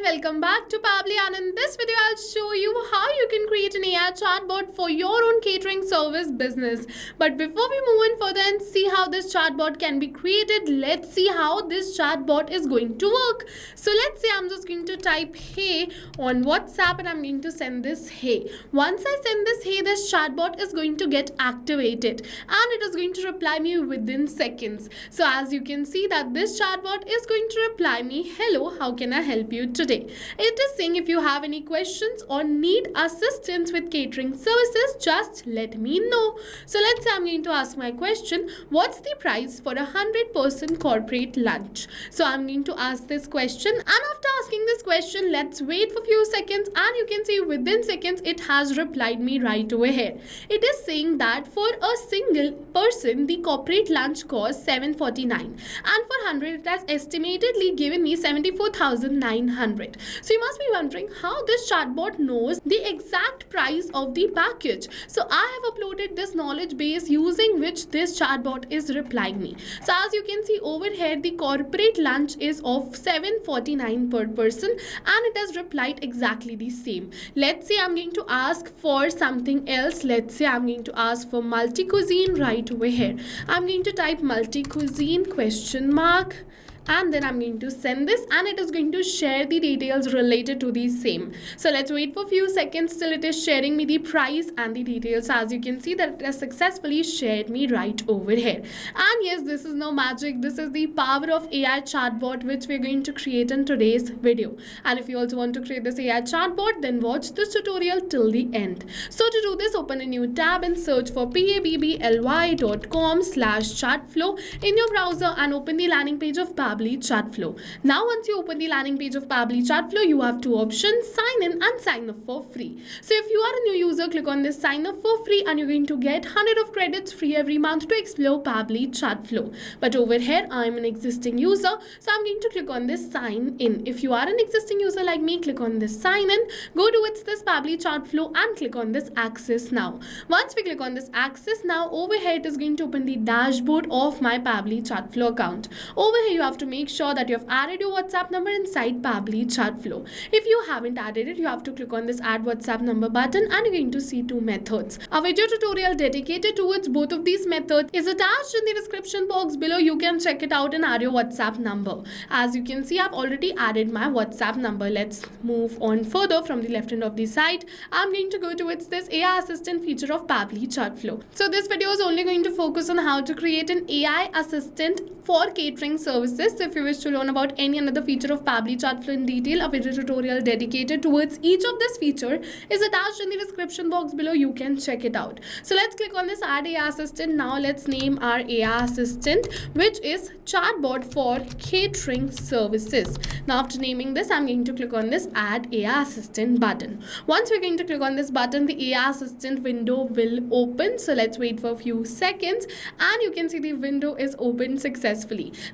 all, welcome back to Pabli, and in this video I'll show you how you can create an AI chatbot for your own catering service business. But before we move on further and see how this chatbot can be created, let's see how this chatbot is going to work. So let's say I'm just going to type hey on WhatsApp and I'm going to send this hey. Once I send this hey, this chatbot is going to get activated and it is going to reply me within seconds. So as you can see that this chatbot is going to reply me, hello, how can I help you today? It is saying if you have any questions or need assistance with catering services, just let me know. So let's say I'm going to ask my question, what's the price for a 100-person corporate lunch? So I'm going to ask this question, and after asking this question, let's wait for a few seconds, and you can see within seconds it has replied me right over here. It is saying that for a single person the corporate lunch costs $7.49 and for 100 it has estimatedly given me 74,900. So you must be wondering how this chatbot knows the exact price of the package. So I have uploaded this knowledge base using which this chatbot is replying me. So as you can see over here, the corporate lunch is of $7.49 per person and it has replied exactly the same. Let's say I'm going to ask for something else. Let's say I'm going to ask for multi-cuisine right over here. I'm going to type multi-cuisine question mark, and then I'm going to send this and it is going to share the details related to the same. So let's wait for a few seconds till it is sharing me the price and the details. As you can see that it has successfully shared me right over here. And yes, this is no magic. This is the power of AI chatbot which we're going to create in today's video. And if you also want to create this AI chatbot, then watch this tutorial till the end. So to do this, open a new tab and search for pably.com/chatflow in your browser and open the landing page of Pabli Chatflow. Now once you open the landing page of Pabli Chatflow, you have two options, sign in and sign up for free. So if you are a new user, click on this sign up for free and you're going to get 100 of credits free every month to explore Pabli Chatflow. But over here I'm an existing user, so I'm going to click on this sign in. If you are an existing user like me, click on this sign in, go towards this Pabli Chatflow and click on this access now. Once we click on this access now, over here it is going to open the dashboard of my Pabli Chatflow account. Over here you have to make sure that you have added your WhatsApp number inside Pabli Chatflow. If you haven't added it, you have to click on this add WhatsApp number button and you're going to see two methods. A video tutorial dedicated towards both of these methods is attached in the description box below. You can check it out and add your WhatsApp number. As you can see, I've already added my WhatsApp number. Let's move on further from the left hand of the side. I'm going to go towards this AI assistant feature of Pabli Chatflow. So this video is only going to focus on how to create an AI assistant for catering services. So if you wish to learn about any another feature of Pabli Chatflow in detail, a video tutorial dedicated towards each of this feature is attached in the description box below. You can check it out. So let's click on this add AI assistant. Now let's name our AI assistant, which is chatbot for catering services. Now after naming this, I'm going to click on this add AI assistant button. Once we're going to click on this button, the AI assistant window will open. So let's wait for a few seconds and you can see the window is open successfully.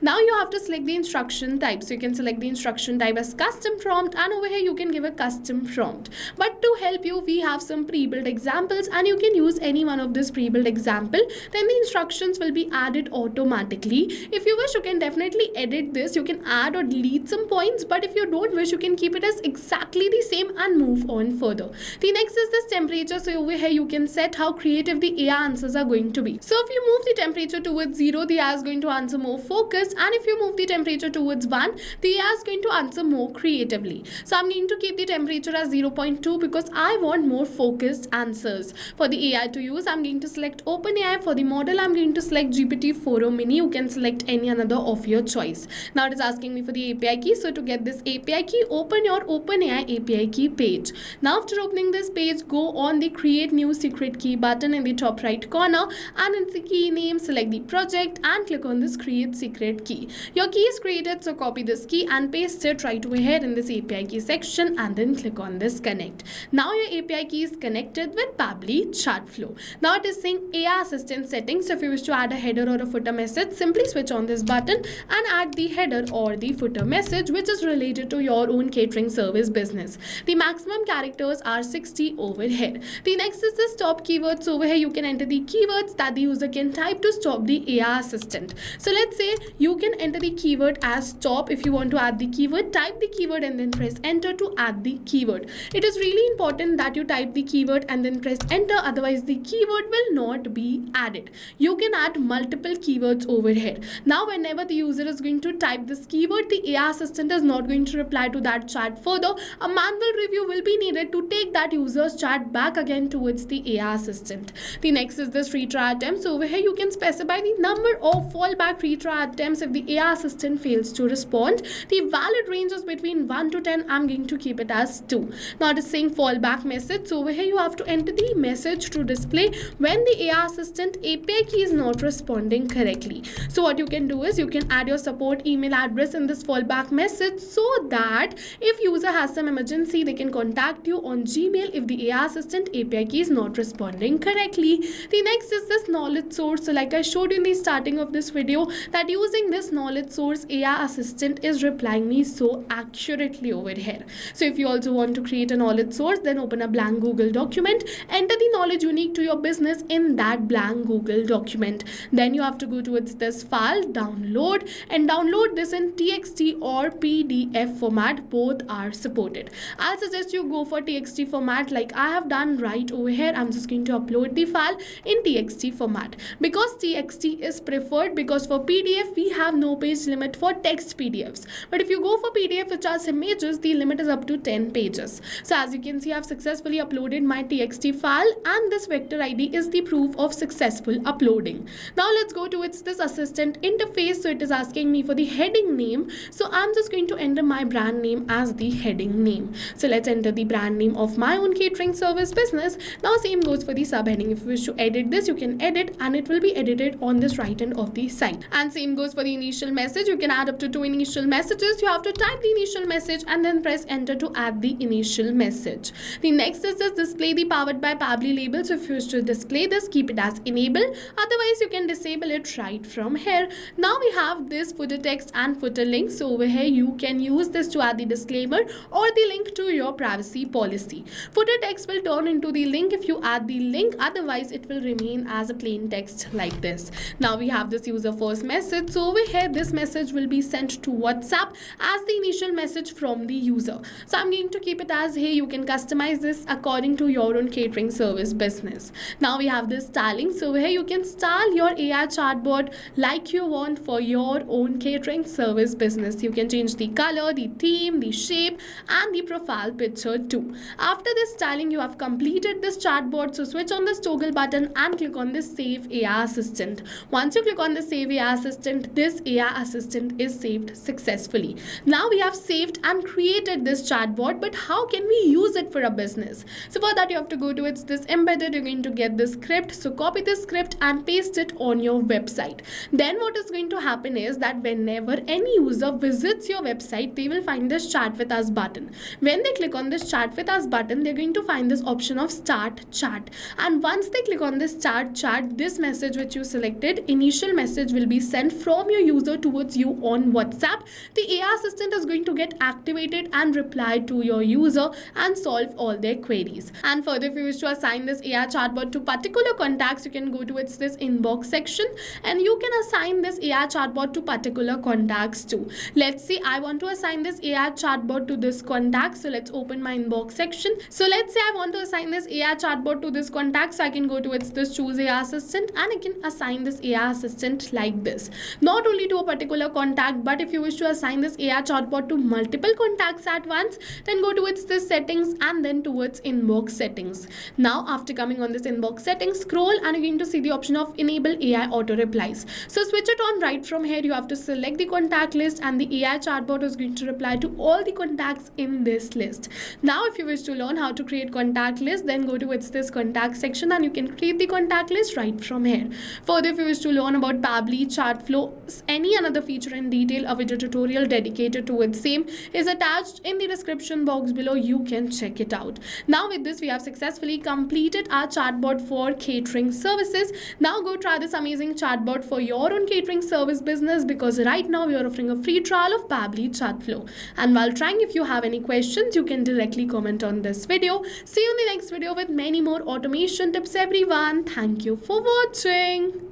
Now you have to select the instruction type. So you can select the instruction type as custom prompt, and over here you can give a custom prompt. But to help you, we have some pre-built examples and you can use any one of this pre-built example. Then the instructions will be added automatically. If you wish, you can definitely edit this. You can add or delete some points, but if you don't wish, you can keep it as exactly the same and move on further. The next is this temperature. So over here you can set how creative the AI answers are going to be. So if you move the temperature towards 0, the AI is going to answer more focused, and if you move the temperature towards 1, the AI is going to answer more creatively. So I'm going to keep the temperature as 0.2 because I want more focused answers. For the AI to use, I'm going to select OpenAI. For the model, I'm going to select GPT-4o Mini. You can select any another of your choice. Now it is asking me for the API key. So to get this API key, open your OpenAI API key page. Now after opening this page, go on the create new secret key button in the top right corner, and in the key name, select the project and click on this create secret key. Your key is created, so copy this key and paste it right over here in this API key section and then click on this connect. Now your API key is connected with Pabli Chatflow. Now it is saying AI assistant settings. So if you wish to add a header or a footer message, simply switch on this button and add the header or the footer message which is related to your own catering service business. The maximum characters are 60 over here. The next is the stop keywords. So over here you can enter the keywords that the user can type to stop the AI assistant. So let's say you can enter the keyword as top. If you want to add the keyword, type the keyword and then press enter to add the keyword. It is really important that you type the keyword and then press enter, otherwise the keyword will not be added. You can add multiple keywords over here. Now whenever the user is going to type this keyword, the AI assistant is not going to reply to that chat further. A manual review will be needed to take that user's chat back again towards the AI assistant. The next is this retry attempt. So over here you can specify the number of fallback retry attempts if the AI assistant fails to respond. The valid range is between 1 to 10. I'm going to keep it as 2. Now it is saying fallback message. So over here you have to enter the message to display when the AI assistant API key is not responding correctly. So what you can do is you can add your support email address in this fallback message, so that if user has some emergency, they can contact you on Gmail if the AI assistant API key is not responding correctly. The next is this knowledge source. So like I showed you in the starting of this video, that using this knowledge source, AI assistant is replying me so accurately over here. So if you also want to create a knowledge source, then open a blank Google document, enter the knowledge unique to your business in that blank Google document. Then you have to go towards this file, download, and download this in TXT or PDF format. Both are supported. I'll suggest you go for TXT format like I have done right over here. I'm just going to upload the file in TXT format because TXT is preferred, because for PDF we have no page limit for text PDFs. But if you go for PDF which has images, the limit is up to 10 pages. So as you can see, I've successfully uploaded my TXT file, and this vector ID is the proof of successful uploading. Now let's go to this assistant interface. So it is asking me for the heading name. So I'm just going to enter my brand name as the heading name. So let's enter the brand name of my own catering service business. Now same goes for the subheading. If you wish to edit this, you can edit, and it will be edited on this right end of the site. And same goes for the initial message. You can add up to 2 initial messages. You have to type the initial message and then press enter to add the initial message. The next is this display the powered by Pabbly label. So if you wish to display this, keep it as enable. Otherwise you can disable it right from here. Now we have this footer text and footer link. So over here you can use this to add the disclaimer or the link to your privacy policy. Footer text will turn into the link if you add the link, otherwise it will remain as a plain text like this. Now we have this user first message. So over here this message will be sent to WhatsApp as the initial message from the user. So I'm going to keep it as hey. You can customize this according to your own catering service business. Now we have this styling. So here you can style your AI chatbot like you want for your own catering service business. You can change the color, the theme, the shape, and the profile picture too. After this styling, you have completed this chatbot. So switch on this toggle button and click on this Save AI Assistant. Once you click on the Save AI Assistant, this AI assistant is saved successfully. Now we have saved and created this chatbot, but how can we use it for a business? So for that you have to go to this embedded. You're going to get the script. So copy this script and paste it on your website. Then what is going to happen is that whenever any user visits your website, they will find this chat with us button. When they click on this chat with us button, they're going to find this option of start chat. And once they click on this start chat, this message which you selected, initial message, will be sent from your user towards you on WhatsApp. The AI assistant is going to get activated and reply to your user and solve all their queries. And further, if you wish to assign this AI chatbot to particular contacts, you can go to this inbox section and you can assign this AI chatbot to particular contacts too. Let's say I want to assign this AI chatbot to this contact. So let's open my inbox section. So let's say I want to assign this AI chatbot to this contact. So I can go to this choose AI assistant and I can assign this AI assistant like this. Not only to a particular contact, but if you wish to assign this AI chatbot to multiple contacts at once, then go towards this settings and then towards inbox settings. Now after coming on this inbox settings, scroll and you're going to see the option of enable AI auto replies. So switch it on right from here. You have to select the contact list and the AI chatbot is going to reply to all the contacts in this list. Now if you wish to learn how to create contact list, then go to this contact section and you can create the contact list right from here. Further, if you wish to learn about Pabbly, Chartflow, any another feature in detail, a video tutorial dedicated to its same is attached in the description box below. You can check it out. Now with this, we have successfully completed our chatbot for catering services. Now go try this amazing chatbot for your own catering service business, because right now we are offering a free trial of Pabbly Chartflow. And while trying, if you have any questions, you can directly comment on this video. See you in the next video with many more automation tips, everyone. Thank you for watching.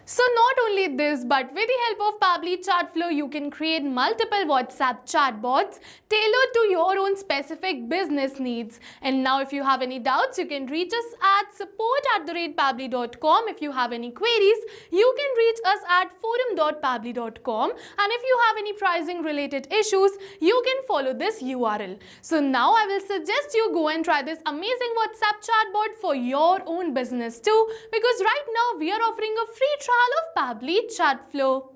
So not only this, but with the help of Pabbly Chatflow, you can create multiple WhatsApp chatbots tailored to your own specific business needs. And now if you have any doubts, you can reach us at support@pabbly.com. If you have any queries, you can reach us at forum.pabbly.com. And if you have any pricing related issues, you can follow this URL. So now I will suggest you go and try this amazing WhatsApp chatbot for your own business too, because right now we are offering a free trial of Pabbly Chatflow.